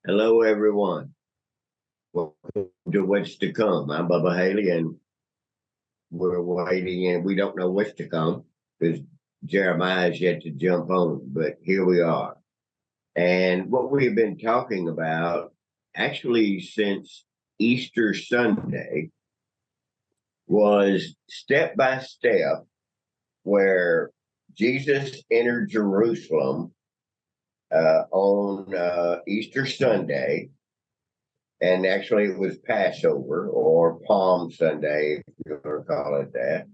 Hello, everyone. Welcome to What's to Come. I'm Bubba Haley, and we're waiting, and we don't know what's to come because Jeremiah is yet to jump on, but here we are. And what we've been talking about actually since Easter Sunday was step by step where Jesus entered Jerusalem on Easter Sunday. And actually, it was Passover or Palm Sunday, if you want to call it that.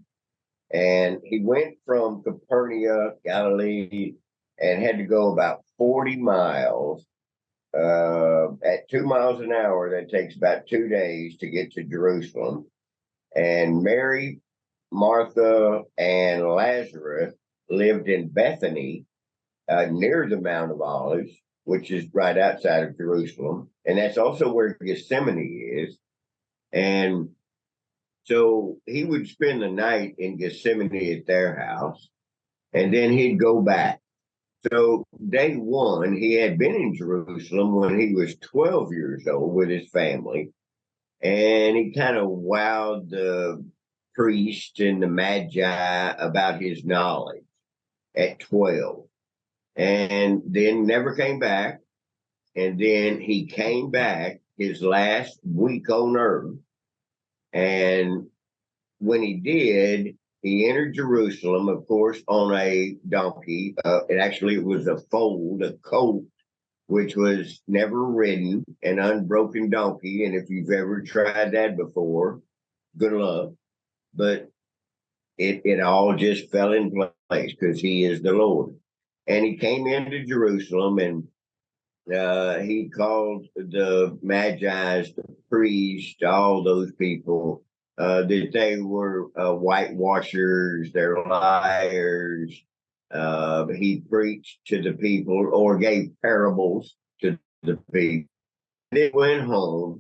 And he went from Capernaum, Galilee, and had to go about 40 miles. At 2 miles an hour, that takes about 2 days to get to Jerusalem. And Mary, Martha, and Lazarus lived in Bethany, near the Mount of Olives, which is right outside of Jerusalem. And that's also where Gethsemane is. And so he would spend the night in Gethsemane at their house, and then he'd go back. So day one, he had been in Jerusalem when he was 12 years old with his family. And he kind of wowed the priest and the magi about his knowledge at 12, and then never came back. And then he came back his last week on earth. And when he did, he entered Jerusalem, of course, on a donkey. It was a foal, a colt, which was never ridden, an unbroken donkey. And if you've ever tried that before, good luck. But it all just fell in place because he is the Lord. And he came into Jerusalem, and he called the Magi's, the priests, all those people, that they were whitewashers, they're liars. He preached to the people or gave parables to the people. They went home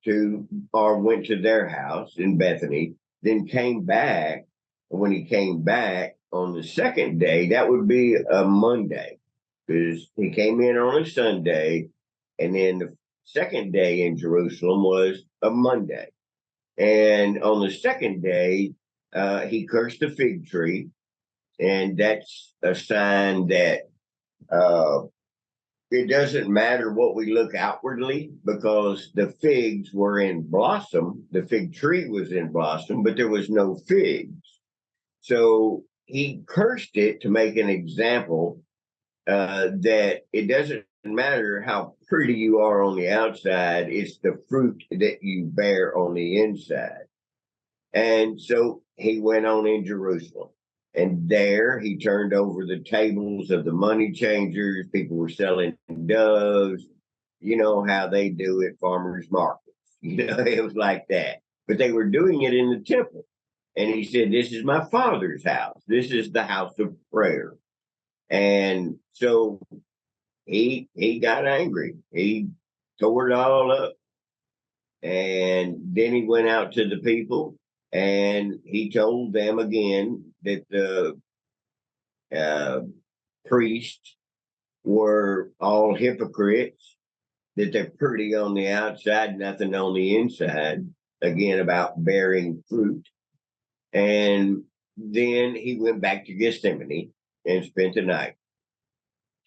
to, or went to their house in Bethany, then came back. And when he came back on the second day, that would be a Monday, because he came in on a Sunday, and then the second day in Jerusalem was a Monday. And on the second day, he cursed the fig tree, and that's a sign that uh, it doesn't matter what we look outwardly, because the figs were in blossom, the fig tree was in blossom, but there was no figs. So he cursed it to make an example, that it doesn't matter how pretty you are on the outside, it's the fruit that you bear on the inside. And so he went on in Jerusalem. And there he turned over the tables of the money changers. People were selling doves. You know how they do at farmers markets. It was like that. But they were doing it in the temple. And he said, "This is my father's house. This is the house of prayer." And so he got angry. He tore it all up. And then he went out to the people, and he told them again that the uh, priests were all hypocrites, that they're pretty on the outside, nothing on the inside. Again, about bearing fruit. And then he went back to Gethsemane and spent the night.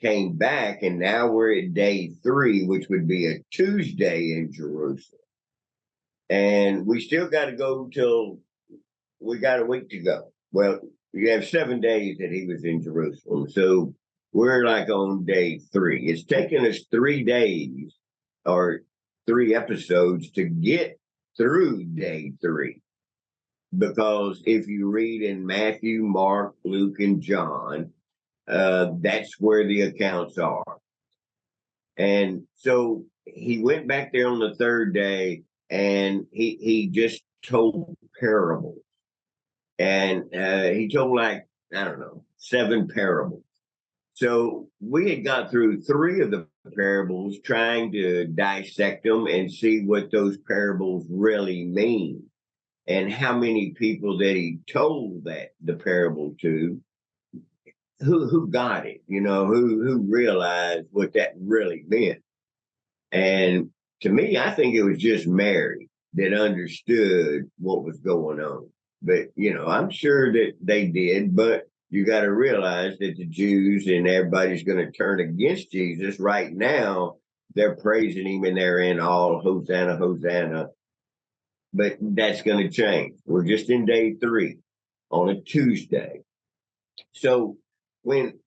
Came back, and now we're at day three, which would be a Tuesday in Jerusalem. And we still got to go till we got a week to go. Well, you have 7 days that he was in Jerusalem. So we're like on day three. It's taken us 3 days or three episodes to get through day three. Because if you read in Matthew, Mark, Luke, and John, that's where the accounts are. And so he went back there on the third day, and he just told parables. And he told, like, I don't know, 7 parables. So we had got through 3 of the parables, trying to dissect them and see what those parables really mean, and how many people that he told that the parable to, who got it, who realized what that really meant. And to me, I think it was just Mary that understood what was going on. But, I'm sure that they did, but you got to realize that the Jews and everybody's going to turn against Jesus right now. They're praising him and they're in all Hosanna, Hosanna. But that's going to change. We're just in day 3 on a Tuesday. So when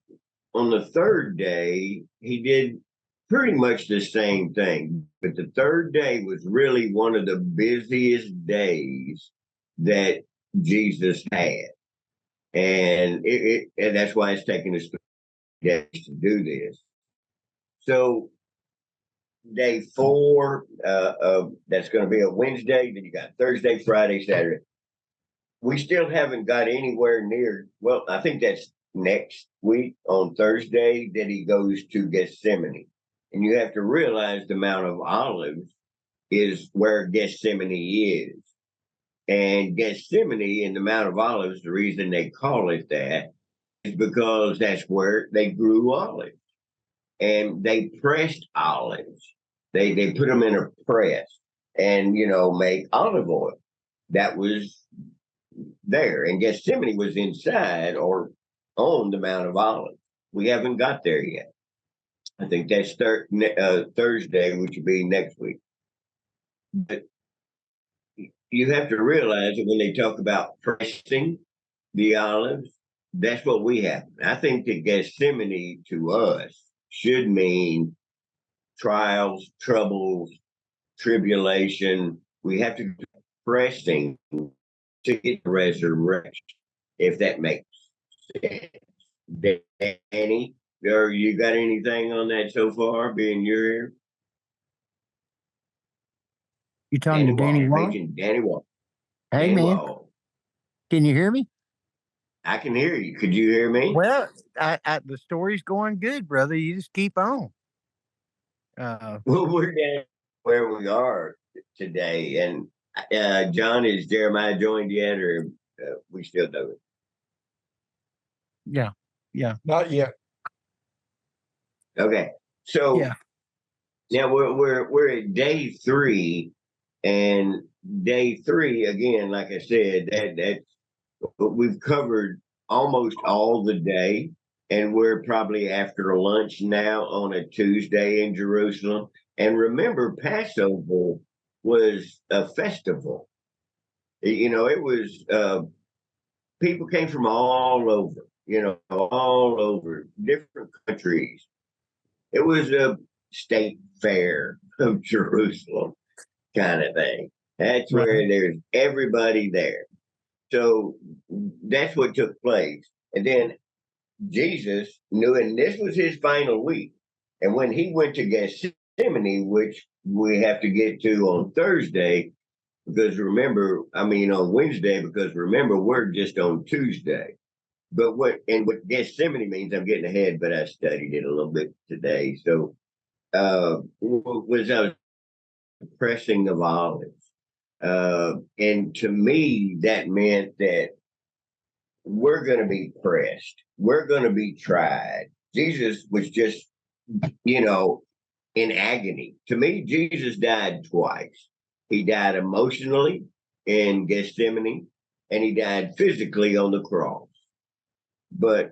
on the third day, he did pretty much the same thing. But the third day was really one of the busiest days that Jesus had. And and that's why it's taken us 3 days to do this. So day 4, that's going to be a Wednesday. Then you got Thursday, Friday, Saturday. We still haven't got anywhere near. Well, I think that's next week on Thursday that he goes to Gethsemane. And you have to realize the Mount of Olives is where Gethsemane is. And Gethsemane and the Mount of Olives, the reason they call it that is because that's where they grew olives. And they pressed olives. They put them in a press and, make olive oil. That was there. And Gethsemane was inside or on the Mount of Olives. We haven't got there yet. I think that's Thursday, which will be next week. But you have to realize that when they talk about pressing the olives, that's what we have. I think that Gethsemane to us should mean trials, troubles, tribulation. We have to do pressing to get the resurrection, if that makes sense. Danny, or you got anything on that so far, being you're here? You talking to Danny Wall? Danny Wall. Hey, Danny man. Wall. Can you hear me? I can hear you. Could you hear me? Well, the story's going good, brother. You just keep on. Well, we're down where we are today. And John, is Jeremiah joined yet, or we still do it? Yeah. Not yet. Okay. So Yeah. now we're at day 3, and day 3 again, like I said, that's we've covered almost all the day, and we're probably after lunch now on a Tuesday in Jerusalem. And remember, Passover was a festival. It was people came from all over, all over different countries. It was a state fair of Jerusalem kind of thing. That's where there's everybody there. So that's what took place. And then Jesus knew, and this was his final week. And when he went to Gethsemane, which we have to get to on Thursday, because on Wednesday, because remember, we're just on Tuesday. But what Gethsemane means, I'm getting ahead, but I studied it a little bit today. So was a pressing of olives. And to me, that meant that we're going to be pressed. We're going to be tried. Jesus was just, in agony. To me, Jesus died twice. He died emotionally in Gethsemane, and he died physically on the cross. But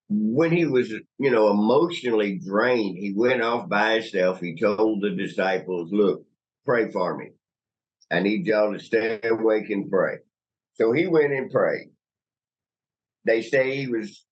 when he was, emotionally drained, he went off by himself. He told the disciples, look, pray for me. I need y'all to stay awake and pray. So he went and prayed. They say he was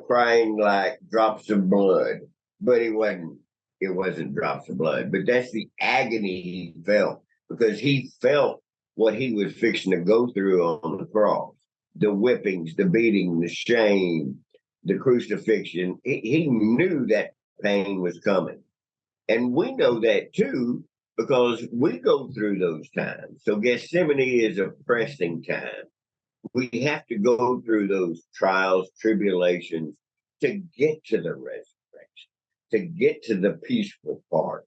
crying like drops of blood, but it wasn't drops of blood. But that's the agony he felt, because he felt what he was fixing to go through on the cross. The whippings, the beating, the shame, the crucifixion. He knew that pain was coming. And we know that too, because we go through those times. So Gethsemane is a pressing time. We have to go through those trials, tribulations to get to the resurrection, to get to the peaceful part.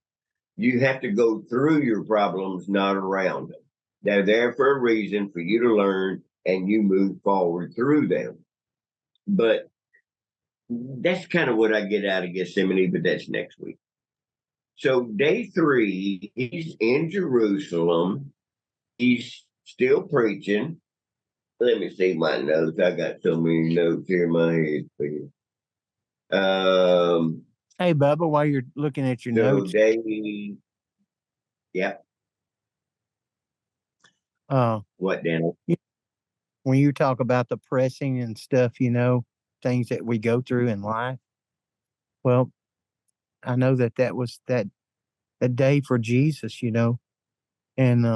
You have to go through your problems, not around them. They're there for a reason, for you to learn, and you move forward through them. But that's kind of what I get out of Gethsemane, but that's next week. So day 3, he's in Jerusalem. He's still preaching. Let me see my notes. I got so many notes here in my head for you. Hey, Bubba, while you're looking at your So notes, they, yeah, what, Daniel? when you talk about the pressing and stuff, things that we go through in life, well, I know that was that a day for Jesus, and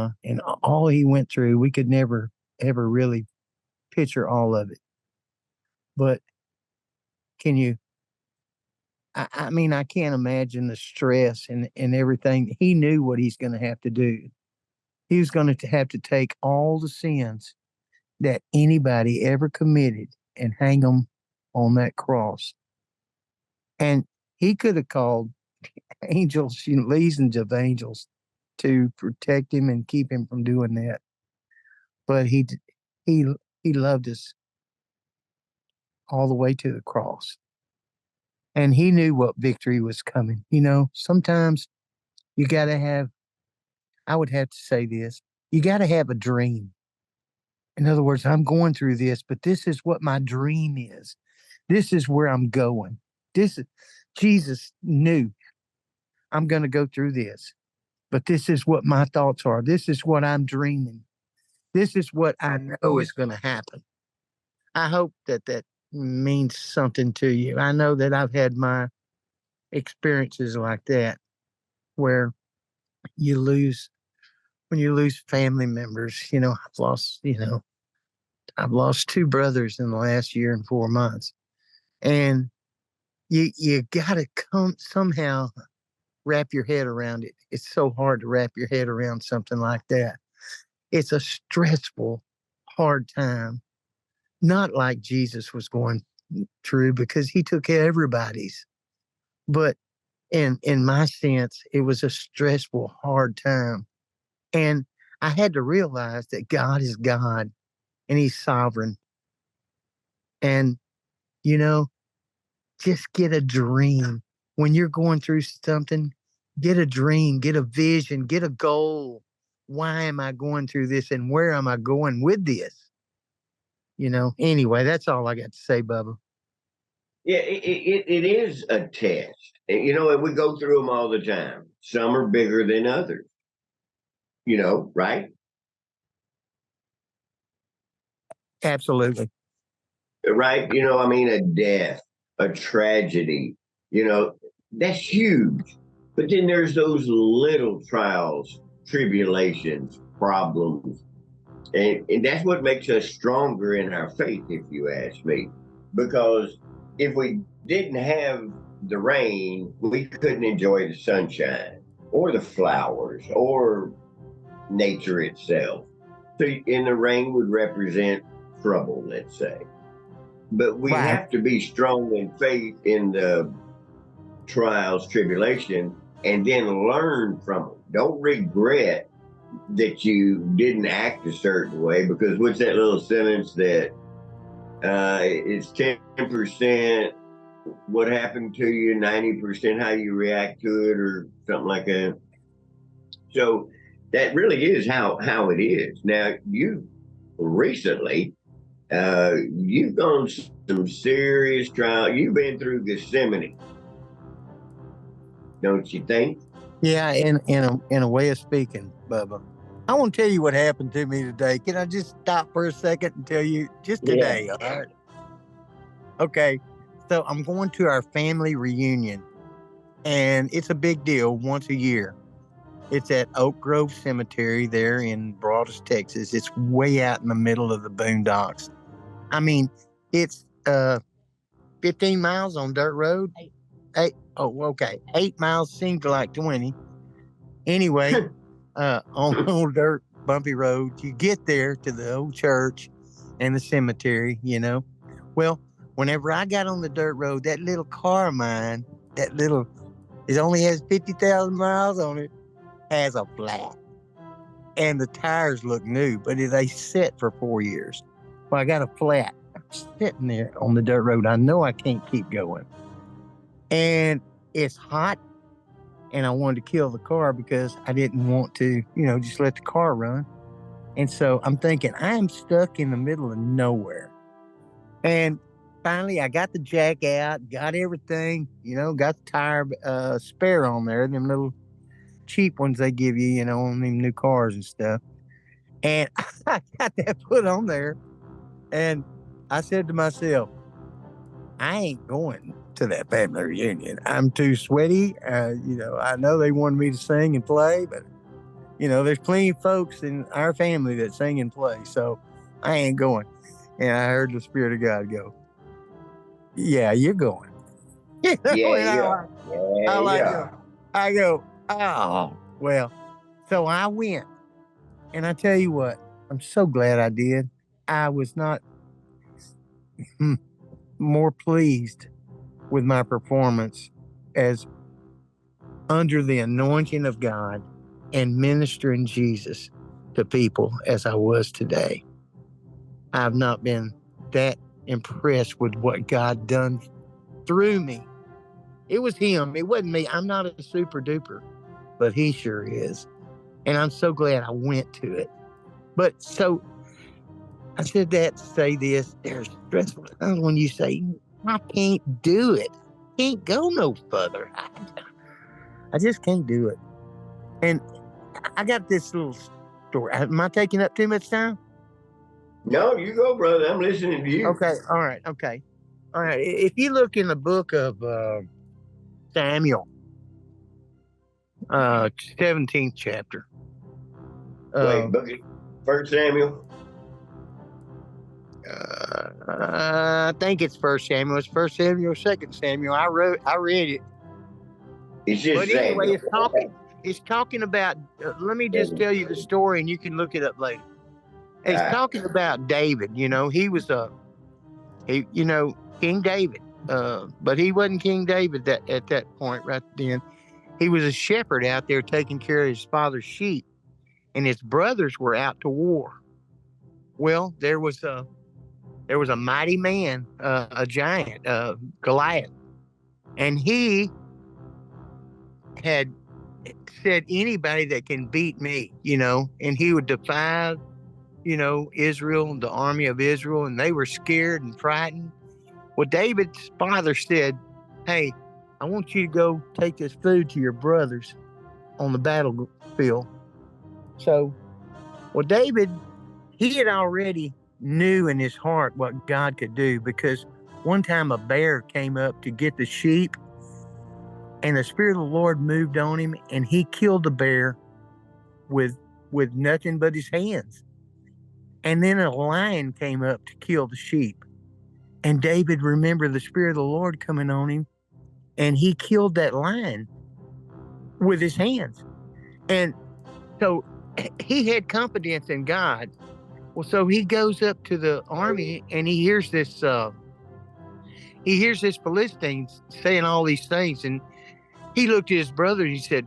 all he went through, we could never ever really picture all of it. But can you? I mean, I can't imagine the stress and everything. He knew what he's going to have to do. He was going to have to take all the sins that anybody ever committed and hang them on that cross. And he could have called angels, legions of angels to protect him and keep him from doing that. But he he loved us all the way to the cross. And he knew what victory was coming. Sometimes you got to have, I would have to say this, you got to have a dream. In other words, I'm going through this, but this is what my dream is. This is where I'm going. This is, Jesus knew I'm going to go through this, but this is what my thoughts are. This is what I'm dreaming. This is what I know is going to happen. I hope that means something to you. I know that I've had my experiences like that where you lose, when you lose family members. I've lost 2 brothers in the last year and 4 months. And you gotta come somehow wrap your head around it. It's so hard to wrap your head around something like that. It's a stressful, hard time. Not like Jesus was going through, because he took everybody's. But in my sense, it was a stressful, hard time. And I had to realize that God is God and he's sovereign. And, you know, just get a dream. When you're going through something, get a dream, get a vision, get a goal. Why am I going through this and where am I going with this? Anyway, that's all I got to say, Bubba. Yeah, it is a test. And we go through them all the time. Some are bigger than others, right? Absolutely. Right? I mean, a death, a tragedy, that's huge. But then there's those little trials, tribulations, problems. And that's what makes us stronger in our faith, if you ask me. Because if we didn't have the rain, we couldn't enjoy the sunshine or the flowers or nature itself. So, and the rain would represent trouble, let's say. But we Right. have to be strong in faith in the trials, tribulation, and then learn from them. Don't regret that you didn't act a certain way, because what's that little sentence that it's 10% what happened to you, 90% how you react to it, or something like that. So that really is how it is. Now, you recently, you've gone some serious trial. You've been through Gethsemane, don't you think? Yeah, in a way of speaking, Bubba. I want to tell you what happened to me today. Can I just stop for a second and tell you just Yeah. today? All right. Okay. So I'm going to our family reunion, and it's a big deal once a year. It's at Oak Grove Cemetery there in Broadus, Texas. It's way out in the middle of the boondocks. I mean, it's 15 miles on dirt road. Eight. Oh, okay. 8 miles seemed like 20. Anyway, on old dirt bumpy road, you get there to the old church and the cemetery. Well, whenever I got on the dirt road, that little car of mine, it only has 50,000 miles on it, has a flat. And the tires look new, but they sit for 4 years. Well, I got a flat. I'm sitting there on the dirt road. I know I can't keep going. And it's hot and I wanted to kill the car because I didn't want to, just let the car run. And so I'm thinking, I am stuck in the middle of nowhere. And finally, I got the jack out, got everything, got the tire spare on there, them little cheap ones they give you, on them new cars and stuff. And I got that put on there. And I said to myself, I ain't going to that family reunion. I'm too sweaty. I know they wanted me to sing and play, but there's plenty of folks in our family that sing and play, so I ain't going. And I heard the Spirit of God go, "Yeah, you're going." Yeah, And yeah. Yeah, yeah. I go, oh well. So I went, and I tell you what, I'm so glad I did. I was not more pleased with my performance as under the anointing of God and ministering Jesus to people as I was today. I've not been that impressed with what God done through me. It was him. It wasn't me. I'm not a super duper, but he sure is. And I'm so glad I went to it. But so I said that to say this. There's stressful times when you say, I can't do it. Can't go no further. I just can't do it. And I got this little story. Am I taking up too much time? No, you go, brother. I'm listening to you. Okay. All right. Okay. All right. If you look in the book of Samuel, 17th chapter. Wait, First Samuel. I think it's First Samuel. It's First Samuel, Second Samuel. I read it. It's just But anyway, Samuel. it's talking about. Let me just tell you the story, and you can look it up later. It's talking about David. He was King David. But he wasn't King David at that point right then. He was a shepherd out there taking care of his father's sheep, and his brothers were out to war. Well, there was a mighty man, a giant, Goliath, and he had said, anybody that can beat me, and he would defy, Israel, the army of Israel, and they were scared and frightened. Well, David's father said, hey, I want you to go take this food to your brothers on the battlefield. So, well, David, he had already knew in his heart what God could do, because one time a bear came up to get the sheep, and the Spirit of the Lord moved on him, and he killed the bear with nothing but his hands. And then a lion came up to kill the sheep. And David remembered the Spirit of the Lord coming on him, and he killed that lion with his hands. And so he had confidence in God. Well, so he goes up to the army, and he hears this Philistine saying all these things. And he looked at his brother and he said,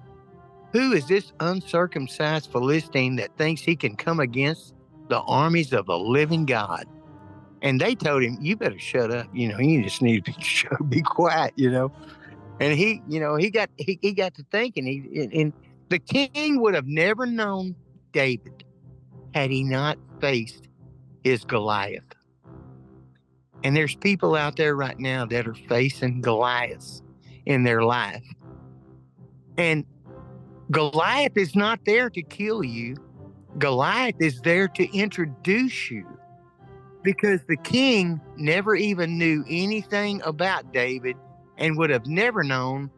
who is this uncircumcised Philistine that thinks he can come against the armies of the living God? And they told him, you better shut up. You just need to be quiet, And he got to thinking, and the king would have never known David had he not faced his Goliath. And there's people out there right now that are facing Goliaths in their life. And Goliath is not there to kill you. Goliath is there to introduce you, because the king never even knew anything about David and would have never known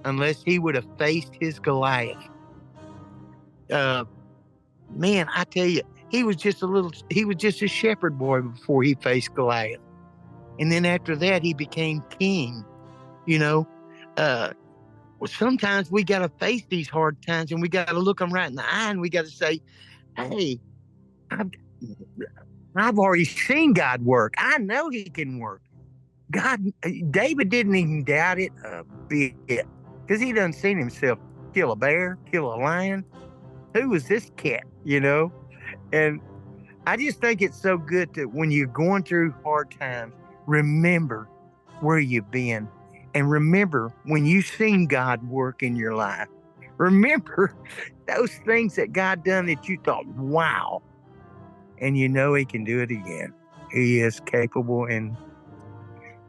unless he would have faced his Goliath. Man, I tell you, he was just a shepherd boy before he faced Goliath. And then after that, he became king. Sometimes we got to face these hard times, and we got to look them right in the eye, and we got to say, hey, I've already seen God work. I know he can work. David didn't even doubt it a bit, because he done seen himself kill a bear, kill a lion. Who was this cat, And I just think it's so good that when you're going through hard times, remember where you've been, and remember when you've seen God work in your life. Remember those things that God done that you thought, wow. And you know he can do it again. He is capable. And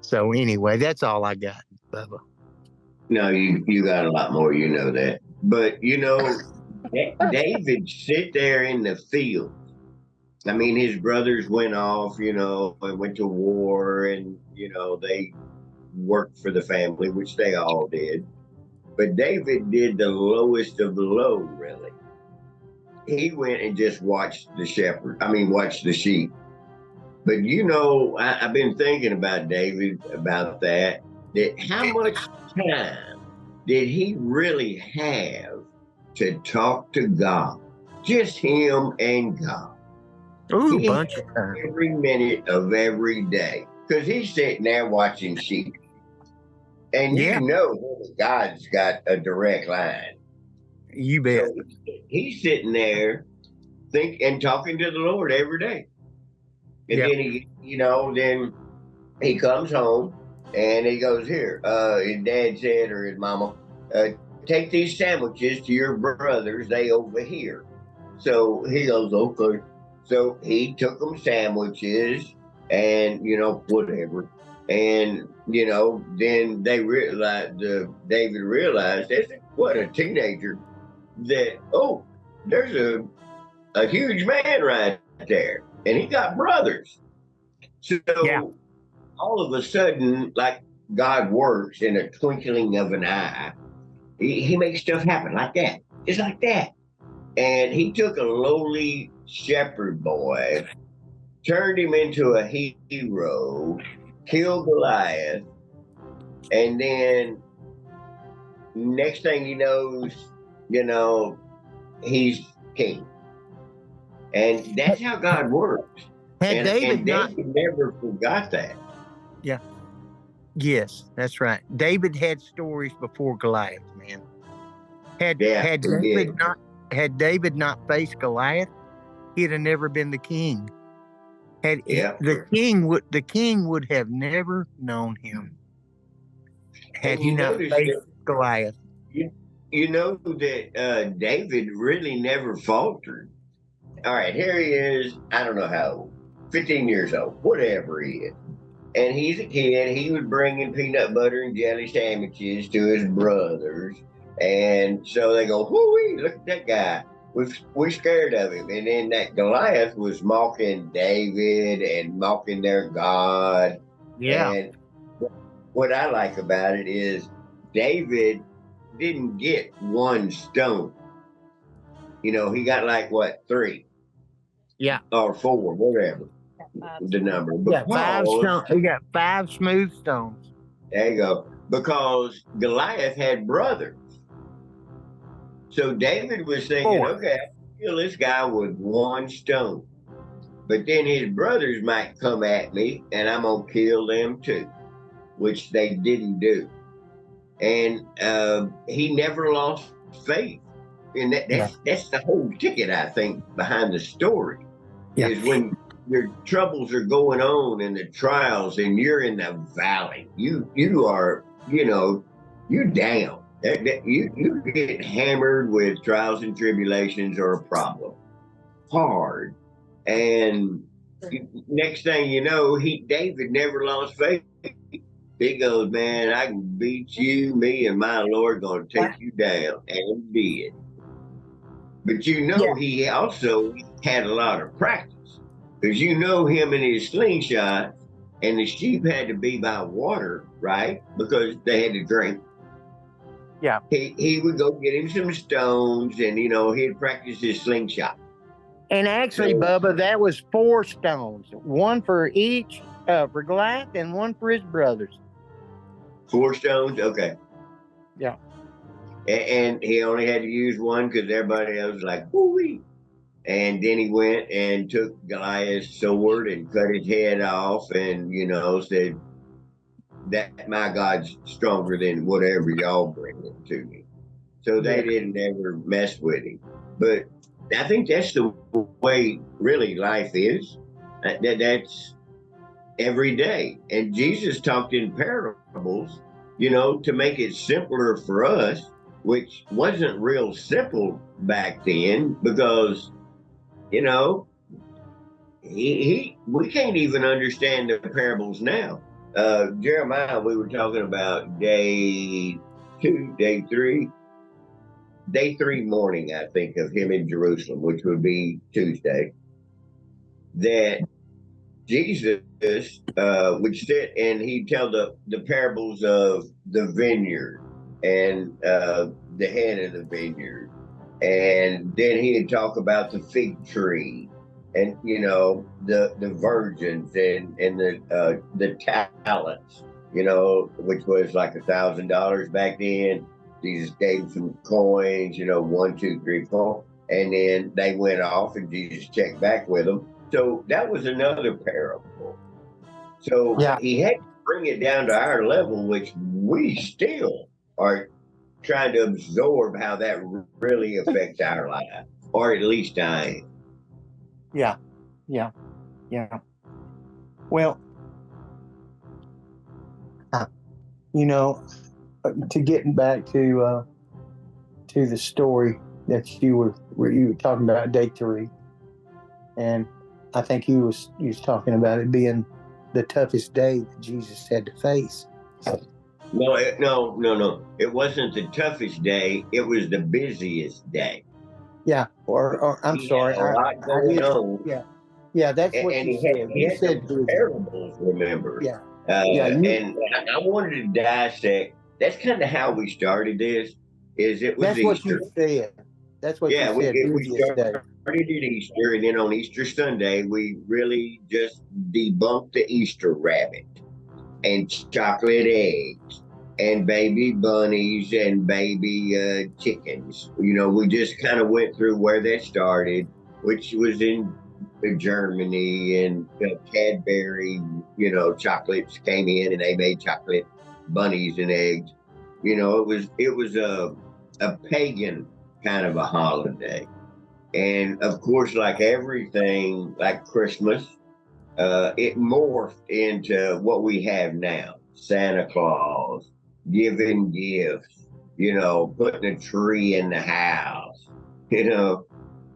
so anyway, that's all I got, Bubba. No, you got a lot more, you know that. But David sit there in the field. I mean, his brothers went off, and went to war, and they worked for the family, which they all did. But David did the lowest of the low, really. He went and just watched watched the sheep. But I've been thinking about David about that how much time did he really have to talk to God? Just him and God. Ooh, He bunch had of time. every minute of every day because he's sitting there watching sheep. And Yeah, God's got a direct line. you bet. So he's sitting there and talking to the Lord every day. And Yeah. then he comes home and he goes, here, his dad said, or his mama, take these sandwiches to your brothers, they over here. So he goes, okay. So he took them sandwiches and, whatever. And, then David realized, what a teenager, that, oh, there's a huge man right there. And he got brothers. So Yeah. all of a sudden, like God works in a twinkling of an eye, he makes stuff happen like that, just like that. And he took a lowly shepherd boy, turned him into a hero, killed Goliath, and then next thing he knows, he's king. And that's how God works. Had And David never forgot that. Yeah. Yes, that's right. David had stories before Goliath, man. Had Yeah, had he David did. not had David not faced Goliath, he'd have never been the king. Yeah. The king would have never known him had And he you not notice faced that Goliath. you know that David really never faltered. All right, here he is. I don't know how old, 15 years old, whatever he is. And he's a kid. He was bringing peanut butter and jelly sandwiches to his brothers. And so they go, whoo, look at that guy. We're scared of him. And then that Goliath was mocking David and mocking their God. Yeah. And what I like about it is David didn't get one stone. He got like what, 3 Yeah. or 4, whatever the number. Yeah. Because He got 5 smooth stones. there you go. Because Goliath had brothers. So David was thinking, 4. okay, I can kill this guy with one stone. But then his brothers might come at me and I'm going to kill them too, which they didn't do. And he never lost faith. And that's the whole ticket, I think, behind the story. Yeah. Is when your troubles are going on and the trials and you're in the valley. You are, you down. You get hammered with trials and tribulations or a problem. Hard. And next thing you know, David never lost faith. He goes, man, I can beat you. Me and my Lord going to take you down. And did. But he also had a lot of practice. Because him and his slingshot, and the sheep had to be by water, right? Because they had to drink. Yeah. He would go get him some stones and, he'd practice his slingshot. And actually, Bubba, that was 4 stones. One for each, for Goliath and one for his brothers. 4 stones? Okay. Yeah. And he only had to use one because everybody else was like, whoo-wee. And then he went and took Goliath's sword and cut his head off and, said, that my God's stronger than whatever y'all bring it to me. So they didn't ever mess with him. But I think that's the way really life is. That's every day. And Jesus talked in parables, to make it simpler for us. which wasn't real simple back then because, you know, we can't even understand the parables now. Jeremiah, we were talking about day three morning, I think, of him in Jerusalem, which would be Tuesday, that Jesus would sit and he'd tell the parables of the vineyard and the head of the vineyard. And then he'd talk about the fig tree and, the virgins and the talents, which was like $1,000 back then. Jesus gave some coins, 1, 2, 3, 4. And then they went off and Jesus checked back with them. So that was another parable. So Yeah. he had to bring it down to our level, which we still are trying to absorb how that really affects our life, or at least I am. Yeah. Well, to getting back to the story that you were talking about day 3, and I think he was talking about it being the toughest day that Jesus had to face. No. It wasn't the toughest day. It was the busiest day. Yeah. Or I'm sorry. A lot going on. Yeah. Yeah. That's what And you said. he had said those parables, remember? Yeah. And I wanted to dissect. That's kind of how we started this. It was that's Easter. What you said. That's what you said. We started at Easter, and then on Easter Sunday, we really just debunked the Easter rabbit and chocolate eggs and baby bunnies and baby chickens. We just kind of went through where that started, which was in Germany, and Cadbury, chocolates came in and they made chocolate bunnies and eggs. It was a pagan kind of a holiday. And of course, like everything, like Christmas, it morphed into what we have now: Santa Claus, giving gifts, putting a tree in the house,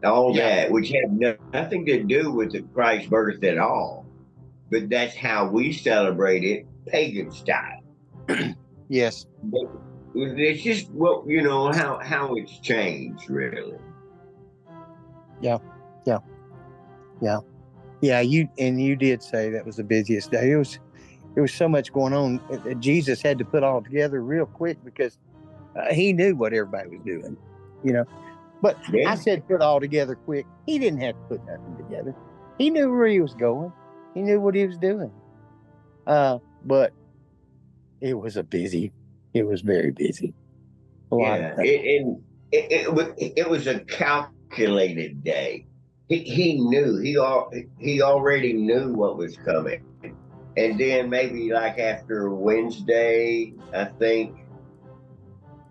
all that, which had nothing to do with the Christ birth at all. But that's how we celebrate it, pagan style. Yes. But it's just how it's changed, really. Yeah. You did say that was the busiest day. It was so much going on. Jesus had to put all together real quick because he knew what everybody was doing, But I said put all together quick. He didn't have to put nothing together. He knew where he was going. He knew what he was doing. But it was it was very busy. It was a calculated day. He knew, he already knew what was coming. And then maybe like after Wednesday, I think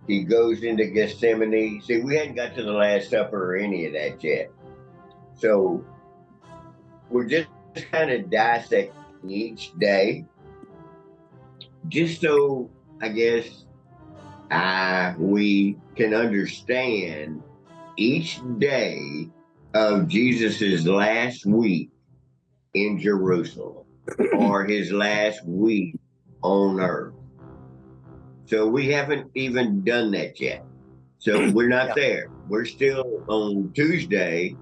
he goes into Gethsemane. See, we hadn't got to the Last Supper or any of that yet. So we're just kind of dissecting each day, just so I guess we can understand each day of Jesus's last week in Jerusalem, or his last week on earth. So we haven't even done that yet. So we're not there. We're still on Tuesday,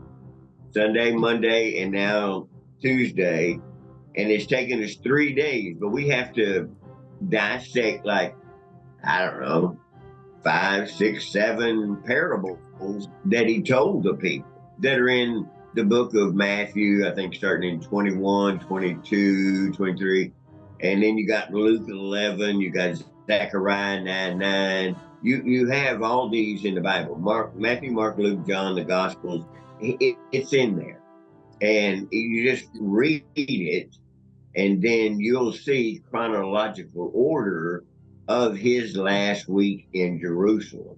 Sunday, Monday, and now Tuesday. And it's taken us 3 days, but we have to dissect, like, I don't know, 5, 6, 7 parables that he told the people that are in the book of Matthew, I think starting in 21, 22, 23. And then you got Luke 11, you got Zechariah 9:9. You have all these in the Bible: Matthew, Mark, Luke, John, the Gospels. It's in there, and you just read it, and then you'll see chronological order of his last week in Jerusalem.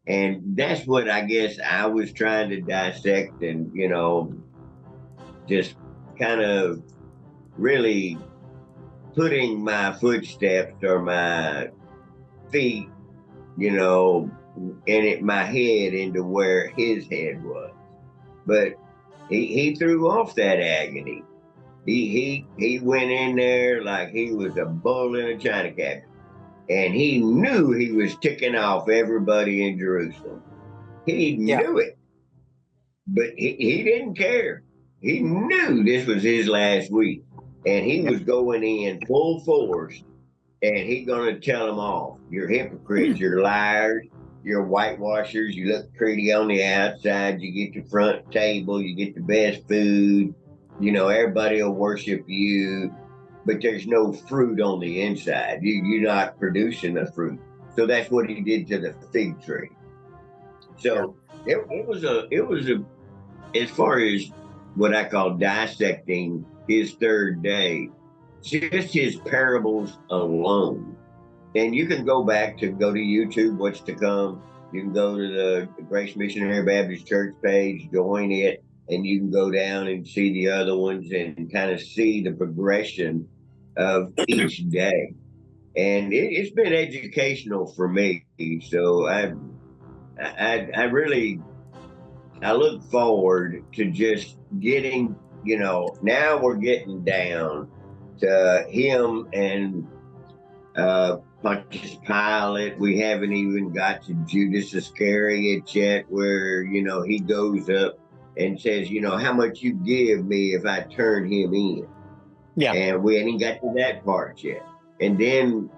And that's what I guess I was trying to dissect, and just kind of really putting my footsteps or my feet, my head into where his head was. But he threw off that agony. He went in there like he was a bull in a china cabinet. And he knew he was ticking off everybody in Jerusalem. He Yeah. knew it. But he didn't care. He knew this was his last week. And he was going in full force. And he gonna tell them off. You're hypocrites, you're liars, you're whitewashers, you look pretty on the outside, you get the front table, you get the best food, everybody will worship you, but there's no fruit on the inside. You're not producing the fruit. So that's what he did to the fig tree. So it was a as far as what I call dissecting his third day, just his parables alone. And you can go to YouTube, What's to Come. You can go to the Grace Missionary Baptist Church page, join it, and you can go down and see the other ones and kind of see the progression of each day. And it's been educational for me. So I really I look forward to just getting, now we're getting down to him and Pontius Pilate. We haven't even got to Judas Iscariot yet, where, he goes up and says, how much you give me if I turn him in? Yeah. And we ain't got to that part yet. And then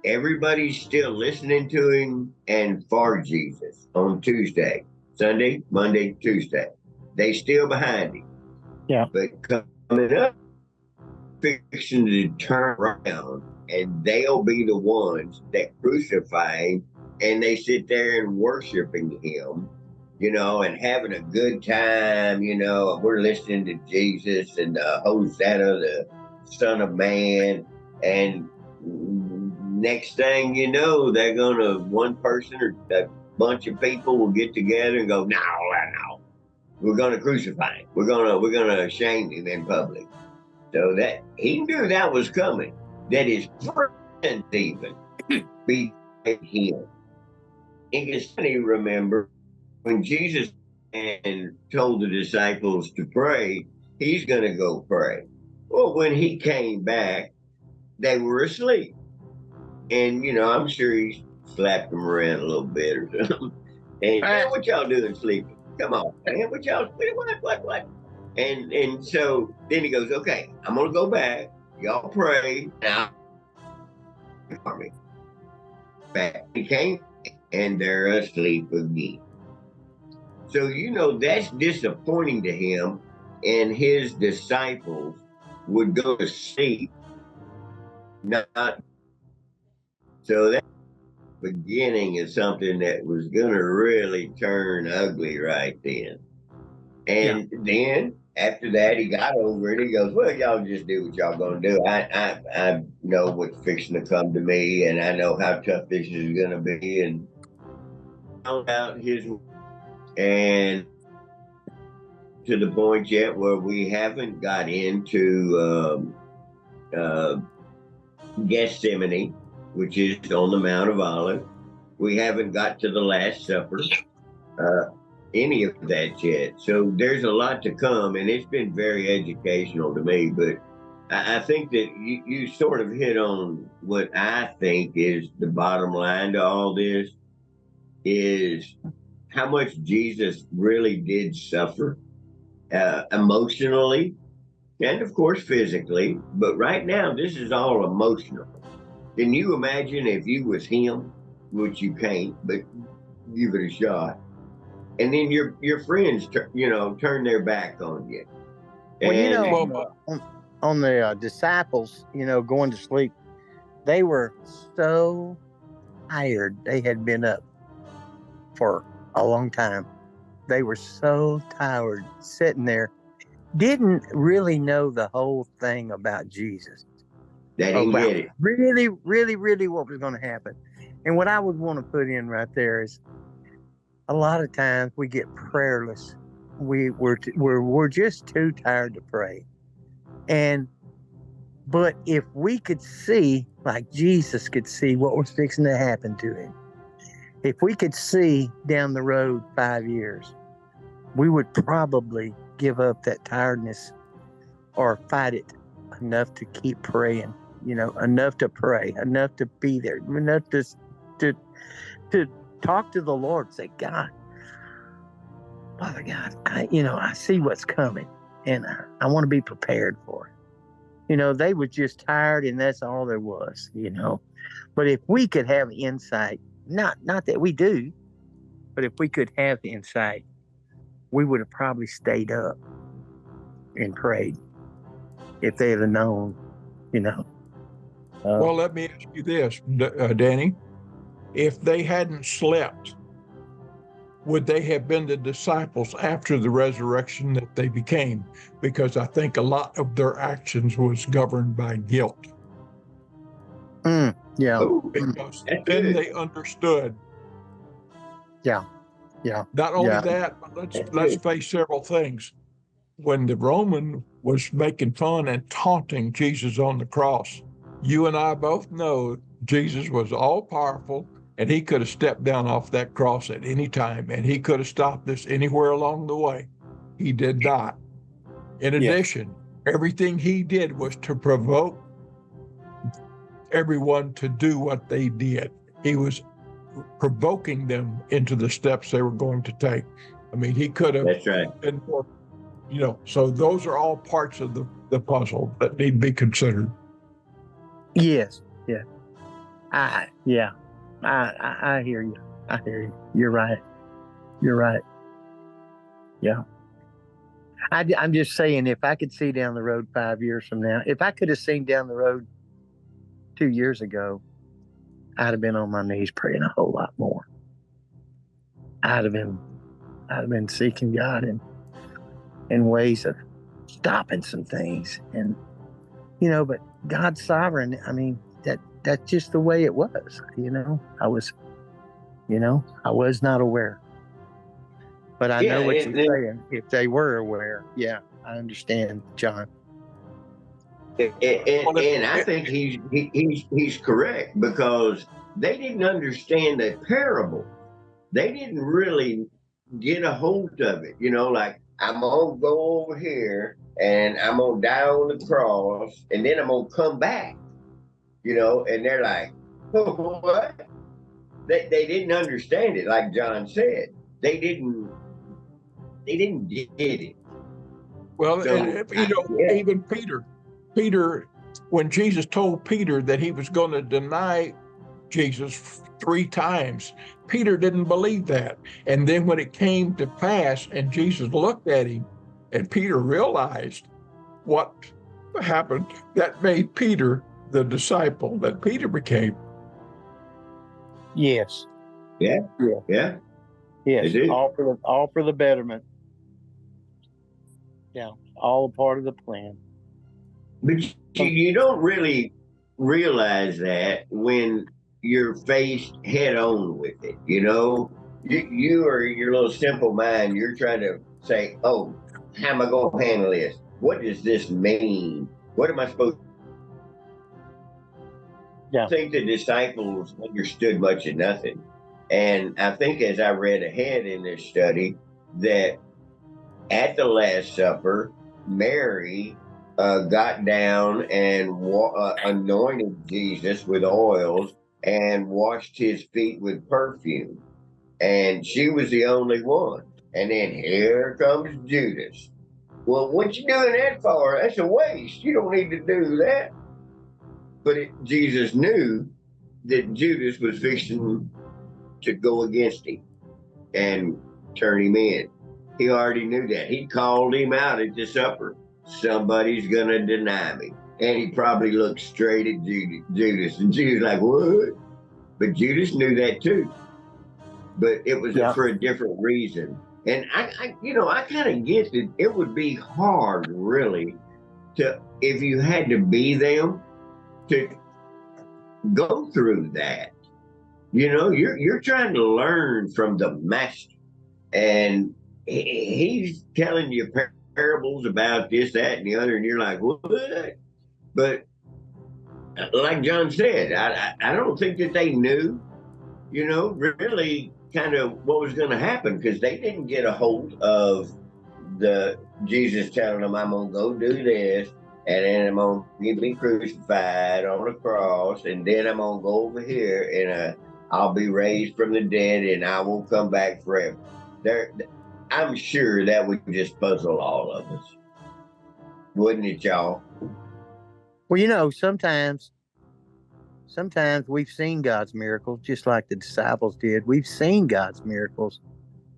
everybody's still listening to him and for Jesus on Tuesday, Sunday, Monday, Tuesday. They still behind him. Yeah. But coming up, fixing to turn around, and they'll be the ones that crucify him, and they sit there and worshiping him, and having a good time. We're listening to Jesus and Hosanna, the Son of Man, and next thing you know, they're gonna one person or a bunch of people will get together and go, no, we're gonna crucify him. We're gonna shame him in public. So that he knew that was coming. That his friends even beat him. And it's funny, remember when Jesus and told the disciples to pray, he's gonna go pray. Well, when he came back, they were asleep. And, I'm sure he slapped them around a little bit or something. And, man, what y'all doing sleeping? Come on, man, what y'all, what? And so then he goes, okay, I'm going to go back. Y'all pray. Now, back he came, and they're asleep again. So, that's disappointing to him. And his disciples would go to sleep, not. So that beginning is something that was going to really turn ugly right then. And then after that, he got over it. He goes, well, y'all just do what y'all going to do. I know what's fixing to come to me, and I know how tough this is going to be. And found out and to the point yet where we haven't got into Gethsemane, which is on the Mount of Olives. We haven't got to the Last Supper, any of that yet. So there's a lot to come, and it's been very educational to me. But I think that you sort of hit on what I think is the bottom line to all this is how much Jesus really did suffer emotionally and, of course, physically. But right now, this is all emotional. Can you imagine if you was him, which you can't, but give it a shot, and then your friends, turn their back on you? Well, on the disciples, going to sleep, they were so tired. They had been up for a long time. They were so tired, sitting there, didn't really know the whole thing about Jesus. They didn't get it. Really, really, really what was going to happen. And what I would want to put in right there is a lot of times we get prayerless. We're just too tired to pray. But if we could see, like Jesus could see what was fixing to happen to him, if we could see down the road 5 years, we would probably give up that tiredness or fight it enough to keep praying, enough to pray, enough to be there, enough to talk to the Lord, say, God, Father God, I see what's coming and I want to be prepared for it. They were just tired and that's all there was. But if we could have insight, not that we do, but if we could have the insight, we would have probably stayed up and prayed if they had known, you know. Well, let me ask you this, Danny. If they hadn't slept, would they have been the disciples after the resurrection that they became? Because I think a lot of their actions was governed by guilt. Yeah. Because then they understood. Yeah. Not only that, but let's face several things. When the Roman was making fun and taunting Jesus on the cross, you and I both know Jesus was all powerful and he could have stepped down off that cross at any time and he could have stopped this anywhere along the way. He did not. In addition, everything he did was to provoke everyone to do what they did. He was provoking them into the steps they were going to take. I mean, he could have been more, so those are all parts of the puzzle that need to be considered. Yes. Yeah. I hear you. I hear you. You're right. Yeah. I'm just saying, if I could see down the road 5 years from now, if I could have seen down the road 2 years ago, I'd have been on my knees praying a whole lot more. I'd have been seeking God in ways of stopping some things, and but God's sovereign. I mean, that's just the way it was. I was not aware, but I know what you're saying. If they were aware, I understand, John. And I think he's correct, because they didn't understand the parable. They didn't really get a hold of it. Like, I'm gonna go over here and I'm gonna die on the cross and then I'm gonna come back. And they're like, oh, what? They didn't understand it, like John said. They didn't get it. Well, even Peter, when Jesus told Peter that he was going to deny Jesus 3 times, Peter didn't believe that. And then when it came to pass and Jesus looked at him and Peter realized what happened, that made Peter the disciple that Peter became. Yes. Yeah. Yes. All for the betterment. Yeah. All part of the plan. But you don't really realize that when you're faced head on with it. You are your little simple mind. You're trying to say, oh, how am I going to handle this? What does this mean? What am I supposed to? I think the disciples understood much of nothing. And I think, as I read ahead in this study, that at the Last Supper, Mary got down and anointed Jesus with oils and washed his feet with perfume. And she was the only one. And then here comes Judas. Well, what you doing that for? That's a waste. You don't need to do that. But Jesus knew that Judas was fixing to go against him and turn him in. He already knew that. He called him out at the supper. Somebody's going to deny me. And he probably looked straight at Judas. And Judas like, what? But Judas knew that too. But it was for a different reason. And I kind of get that it would be hard, really, if you had to be them, to go through that. You're trying to learn from the master, and he's telling you parables about this, that, and the other, and you're like, what? But like John said, I don't think that they knew really kind of what was going to happen, because they didn't get a hold of the Jesus telling them, I'm going to go do this, and then I'm going to be crucified on a cross, and then I'm going to go over here and I'll be raised from the dead and I will come back forever. I'm sure that would just puzzle all of us. Wouldn't it, y'all? Well, sometimes we've seen God's miracles, just like the disciples did. We've seen God's miracles,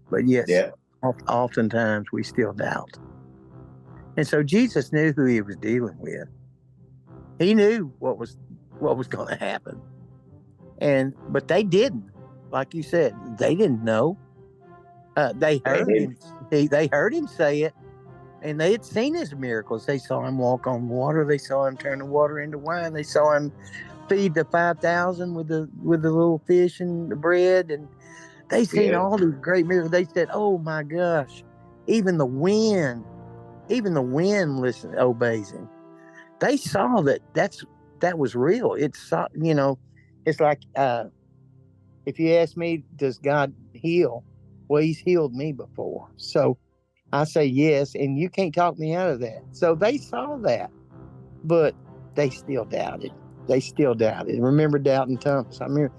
but yes, Yeah. oftentimes we still doubt. And so Jesus knew who he was dealing with. He knew what was going to happen. But they didn't. Like you said, they didn't know. They heard him. They heard him say it, and they had seen his miracles. They saw him walk on water. They saw him turn the water into wine. They saw him feed the 5,000 with the little fish and the bread, and they seen all these great miracles. They said, "Oh my gosh, even the wind obeys him." They saw that was real. It's it's like if you ask me, does God heal? Well, he's healed me before, so I say yes, and you can't talk me out of that. So they saw that, but they still doubted. Remember doubting Thomas? I mean,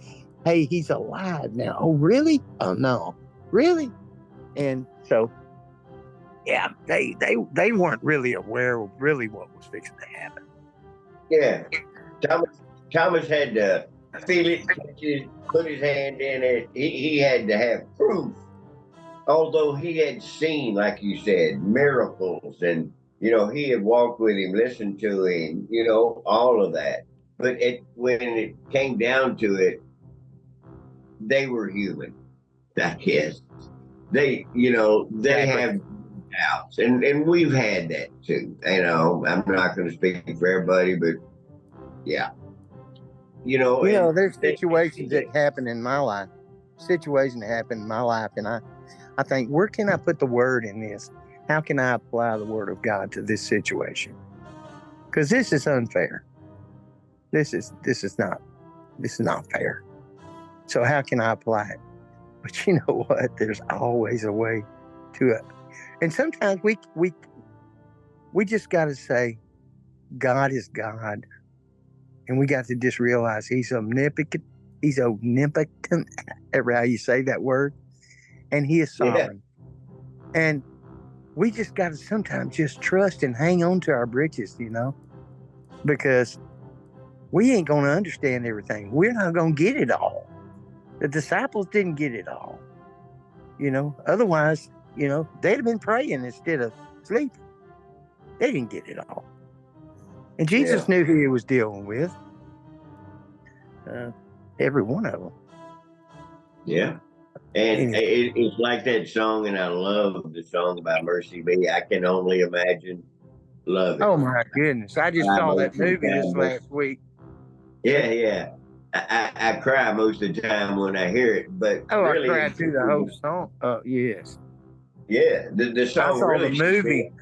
hey, he's alive now. Oh, really? Oh, no, really? And so, yeah, they weren't really aware of really what was fixing to happen. Yeah, Thomas had to feel it, touch it, put his hand in it. He had to have proof. Although he had seen, like you said, miracles, and he had walked with him, listened to him, all of that. But when it came down to it, they were human, I guess. They have doubts, and we've had that too. I'm not going to speak for everybody, but yeah, there's situations that happen in my life. And I think, where can I put the word in this? How can I apply the word of God to this situation? Because this is unfair. This is not fair. So how can I apply it? But you know what? There's always a way to it. And sometimes we just got to say, God is God. And we got to just realize he's omnipotent. He's omnipotent, ever how you say that word. And he is sovereign. Yeah. And we just got to sometimes just trust and hang on to our britches, because we ain't going to understand everything. We're not going to get it all. The disciples didn't get it all. Otherwise, they'd have been praying instead of sleeping. They didn't get it all. And Jesus knew who he was dealing with. Every one of them. Yeah. And it's like that song, and I love the song about Mercy Me. I can only imagine. Love it. Oh my goodness. I just saw that movie this last week. Yeah. I cry most of the time when I hear it, but really, I cried through the whole song. Yes. Yeah, the song. I saw the movie.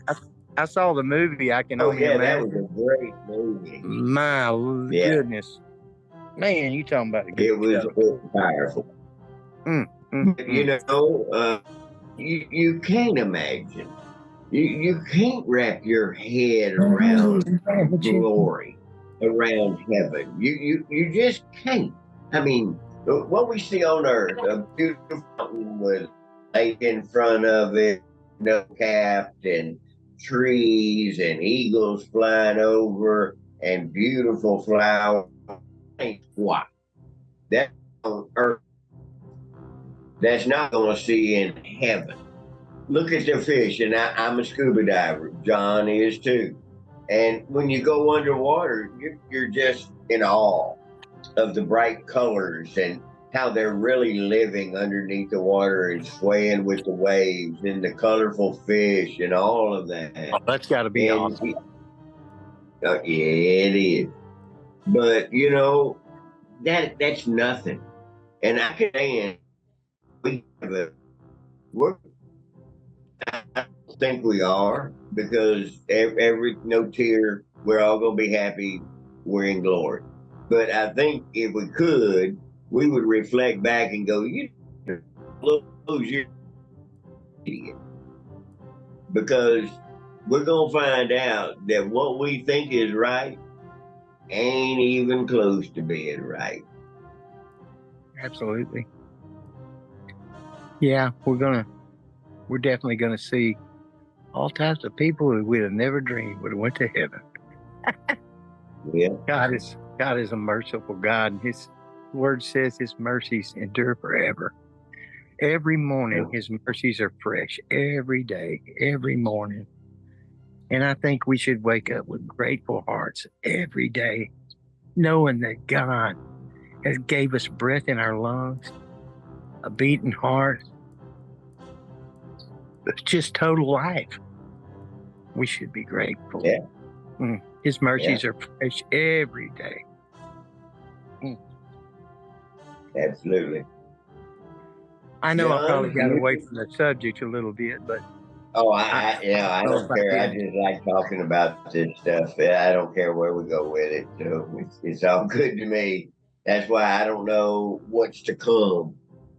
I saw the movie. I can only imagine. That was a great movie. My goodness, man, you talking about it was powerful. You can't imagine. You can't wrap your head around glory, around heaven. You just can't. I mean, what we see on earth, a beautiful mountain with lake in front of it, capped, and trees and eagles flying over and beautiful flowers. Why? That's on earth. That's not going to see in heaven. Look at the fish, and I'm a scuba diver. John is too. And when you go underwater, you're just in awe of the bright colors and how they're really living underneath the water and swaying with the waves and the colorful fish and all of that. Oh, that's got to be awesome. Yeah, it is. But, that's nothing. And I can say I don't think we are, because every no tear, we're all going to be happy. We're in glory. But I think if we could, we would reflect back and go, you lose your idiot. Because we're going to find out that what we think is right ain't even close to being right. Absolutely. Yeah, we're definitely gonna see all types of people who we'd have never dreamed would have went to heaven. Yeah. God is a merciful God, and His word says His mercies endure forever. Every morning, His mercies are fresh. Every day, every morning. And I think we should wake up with grateful hearts every day, knowing that God has gave us breath in our lungs, a beating heart, it's just total life. We should be grateful. Yeah. His mercies are fresh every day. Absolutely. I know Jon, I probably got away from the subject a little bit, but I don't care. I just like talking about this stuff. I don't care where we go with it. So it's all good to me. That's why I don't know what's to come.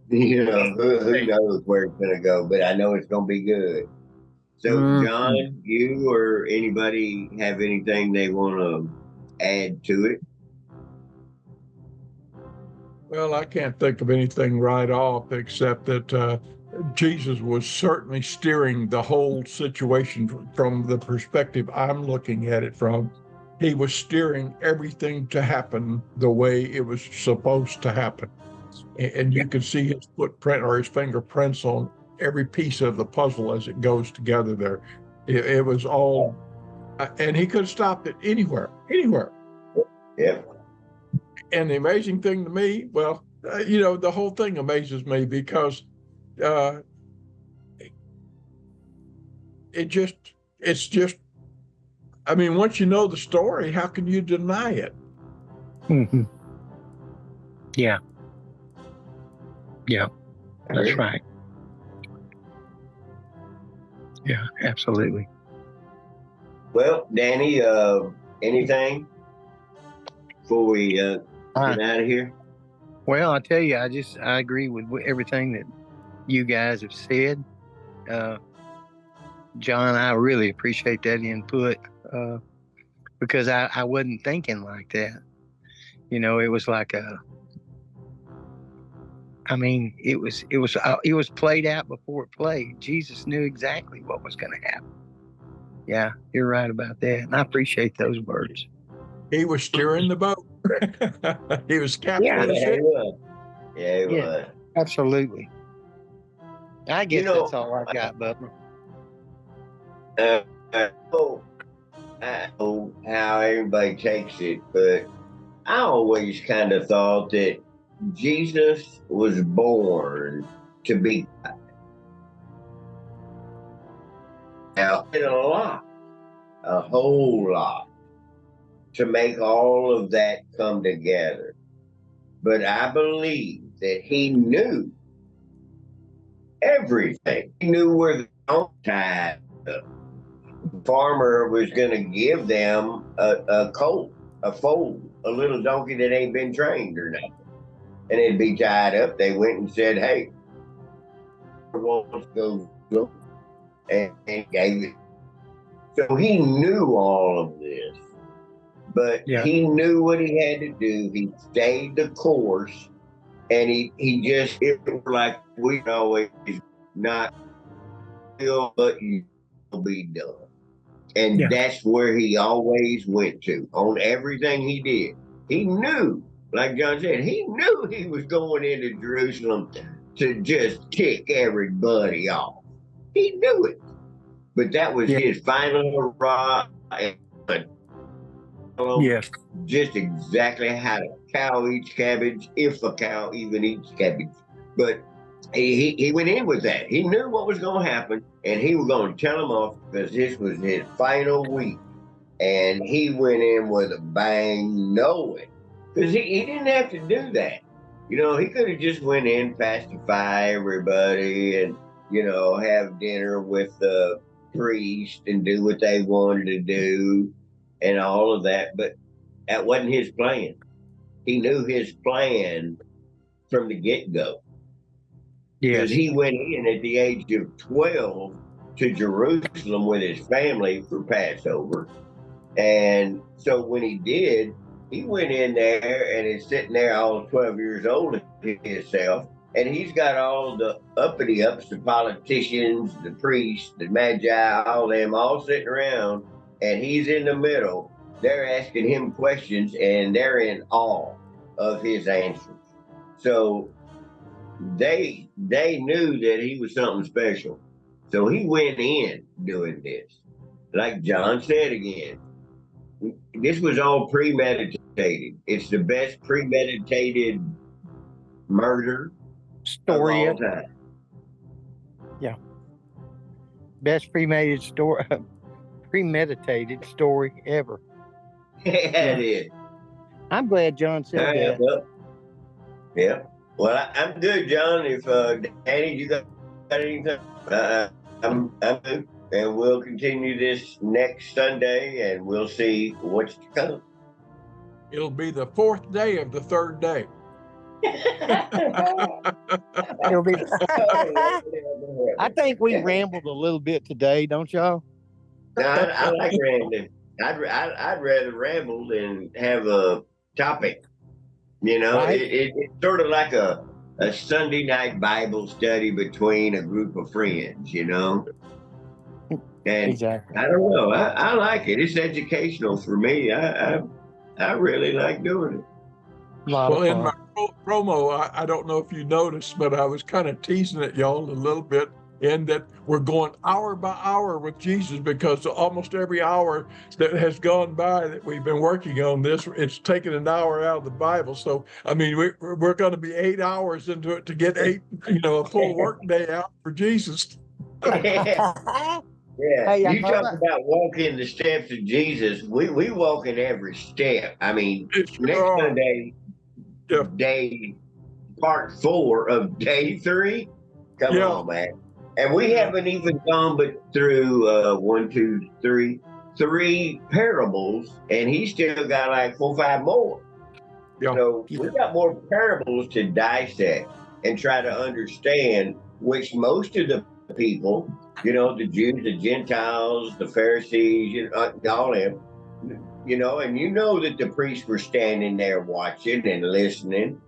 You know, who knows where it's going to go, but I know it's going to be good. So, Jon, you or anybody have anything they want to add to it? Well, I can't think of anything right off except that Jesus was certainly steering the whole situation from the perspective I'm looking at it from. He was steering everything to happen the way it was supposed to happen. And you can see his footprint or his fingerprints on every piece of the puzzle as it goes together there. It was all, and he could have stopped it anywhere. Yeah. And the amazing thing to me, well, the whole thing amazes me because it's just, I mean, once you know the story, how can you deny it? Mm-hmm. Yeah. Yeah, that's right. Yeah, absolutely. Well, Danny, anything before we get out of here? Well, I tell you, I agree with everything that you guys have said. Jon, I really appreciate that input because I wasn't thinking like that. It was like it was played out before it played. Jesus knew exactly what was going to happen. Yeah, you're right about that. And I appreciate those words. He was steering the boat. He was captain of the ship. He was. Absolutely. I guess that's all I got, Bubba. I know how everybody takes it, but I always kind of thought that Jesus was born to be God. Now, did a whole lot to make all of that come together. But I believe that he knew everything. He knew where the tide farmer was going to give them a colt, a foal, a little donkey that ain't been trained or nothing. And it'd be tied up. They went and said, hey, wants to go, and gave it. So he knew all of this, but he knew what he had to do. He stayed the course, and he just, it was like we always not feel, but you will be done. And that's where he always went to on everything he did. He knew, like Jon said, he knew he was going into Jerusalem to just tick everybody off. He knew it. But that was his final hurrah. Just exactly how to cow eats cabbage, if a cow even eats cabbage. But he went in with that. He knew what was going to happen, and he was going to tell them off because this was his final week. And he went in with a bang, knowing, because he didn't have to do that. He could have just went in, pacify everybody, and have dinner with the priest and do what they wanted to do, and all of that. But that wasn't his plan. He knew his plan from the get-go. Yes. Because he went in at the age of 12 to Jerusalem with his family for Passover. And so when he did, he went in there and is sitting there all 12 years old himself. And he's got all the uppity ups, the politicians, the priests, the magi, all them all sitting around. And he's in the middle. They're asking him questions and they're in awe of his answers. So they knew that he was something special. So he went in doing this. Like John said again, this was all premeditated. It's the best premeditated murder Story. of all time. Yeah. Best premeditated story ever. It is. I'm glad John said that. Well, yeah. Well, I'm good, John. If Danny, you got anything? I'm good, and we'll continue this next Sunday, and we'll see what's to come. It'll be the fourth day of the third day. It'll be. I think we rambled a little bit today, don't y'all? No, I like rambling. I'd rather ramble than have a topic. You know, Right. It's sort of like a Sunday night Bible study between a group of friends, you know? And Exactly. I don't know. I like it. It's educational for me. I really like doing it. Well, in my promo, I don't know if you noticed, but I was kind of teasing at y'all a little bit in that we're going hour by hour with Jesus, because almost every hour that has gone by that we've been working on this, it's taken an hour out of the Bible. So, I mean, we're going to be 8 hours into it to get a full work day out for Jesus. Yeah. Hey, You talk about walking the steps of Jesus. We walk in every step. I mean, next Sunday, day part 4 of day 3. Come on, man. And we haven't even gone but through 3 parables, and he's still got like 4 or 5 more. Yeah. So we got more parables to dissect and try to understand, which most of the people, the Jews, the Gentiles, the Pharisees, all them, and that the priests were standing there watching and listening.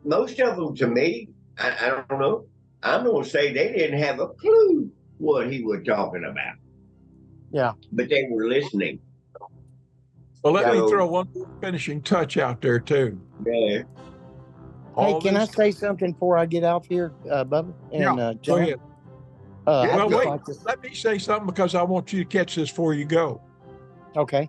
Most of them, to me, I don't know, I'm going to say they didn't have a clue what he was talking about. Yeah. But they were listening. Well, let me throw one finishing touch out there, too. Yeah. Hey, can I say something before I get off here, Bubba? And, go ahead. Well, wait, let me say something, because I want you to catch this before you go. Okay.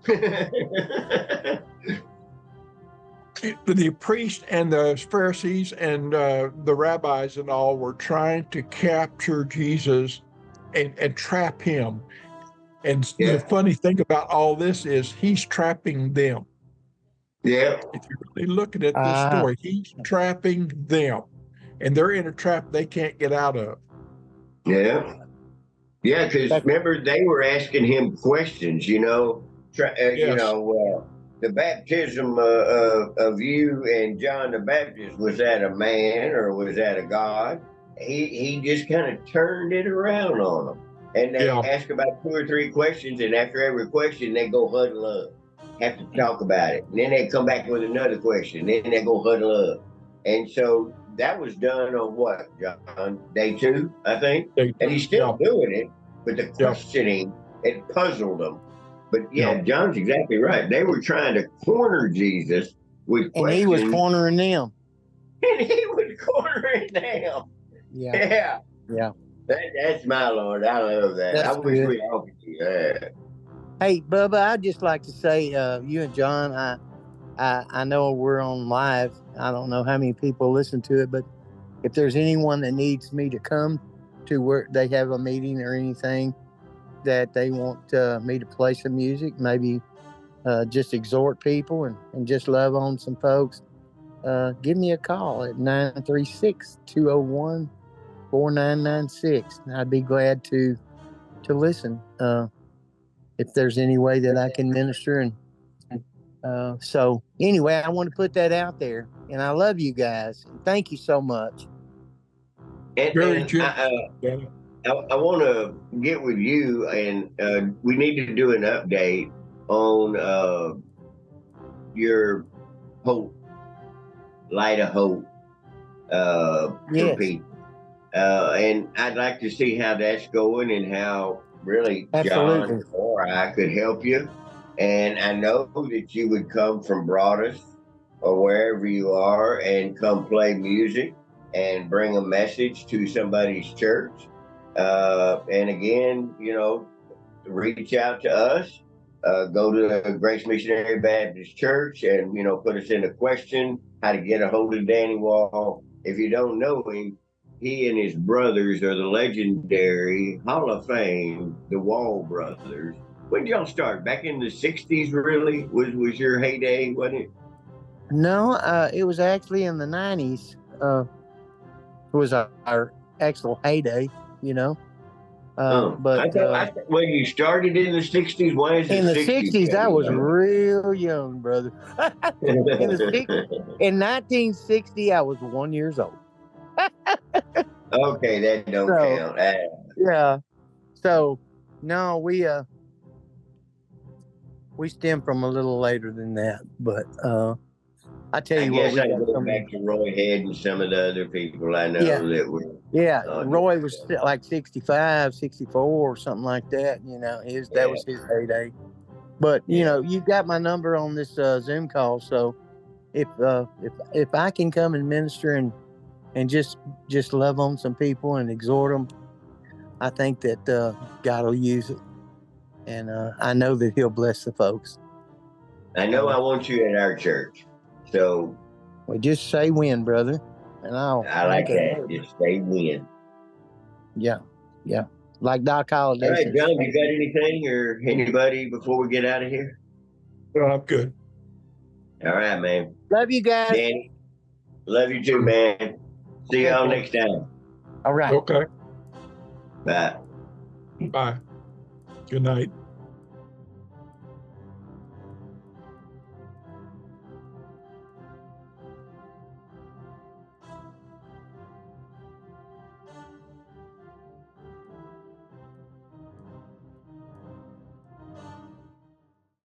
The priest and the Pharisees and the rabbis and all were trying to capture Jesus and trap him. And the funny thing about all this is he's trapping them. Yeah. If you're really looking at this story, he's trapping them. And they're in a trap they can't get out of. Yeah. Yeah, because remember, they were asking him questions, the baptism of you and John the Baptist, was that a man or was that a God? He just kind of turned it around on them. And they ask about 2 or 3 questions, and after every question, they go huddle up, have to talk about it. And then they come back with another question, then they go huddle up. And so that was done on what, John? Day 2, I think? And he's still doing it, but the questioning, it puzzled them. But John's exactly right. They were trying to corner Jesus with questions. And he was cornering them. And he was cornering them. Yeah. That's my Lord. I love that. I wish we all could do that. Hey, Bubba, I'd just like to say, you and John, I know we're on live. I don't know how many people listen to it, but if there's anyone that needs me to come to where they have a meeting or anything that they want me to play some music, maybe just exhort people and just love on some folks, give me a call at 936-201-4996. I'd be glad to listen if there's any way that I can minister and So anyway, I want to put that out there, and I love you guys. Thank you so much. Very And generous. I want to get with you, and we need to do an update on your hope, light of hope for Yes, people. And I'd like to see how that's going and how really absolutely. John or I could help you. And I know that you would come from Broadus or wherever you are and come play music and bring a message to somebody's church. And again, reach out to us. Go to the Grace Missionary Baptist Church and, put us in a question how to get a hold of Danny Wall. If you don't know him, he and his brothers are the legendary Hall of Fame, the Wall brothers. When did y'all start? Back in the 60s, really? Was your heyday, wasn't it? No, it was actually in the 90s. It was our actual heyday, you know. But When you started in the 60s, why is it in the 60s? 60s, I was real young, brother. In 1960, I was 1 year old. Okay, that don't count. Yeah. So no, we stem from a little later than that, but I tell you what, guess we I got go some. back to Roy Head and some of the other people I know Yeah, that were. yeah. Roy was like 65, 64 or something like that. That was his heyday. But you got my number on this Zoom call, so if I can come and minister and just love on some people and exhort them, I think that God will use it, and I know that He'll bless the folks. I know I want you at our church, so Well, just say when, brother, and I like that. Just say when. Yeah, yeah. Like Doc Holliday All right, says. John, you got anything or anybody before we get out of here? No, I'm good. All right, man. Love you guys. Danny, love you too, man. See y'all next time. All right. Okay. Bye. Bye. Good night.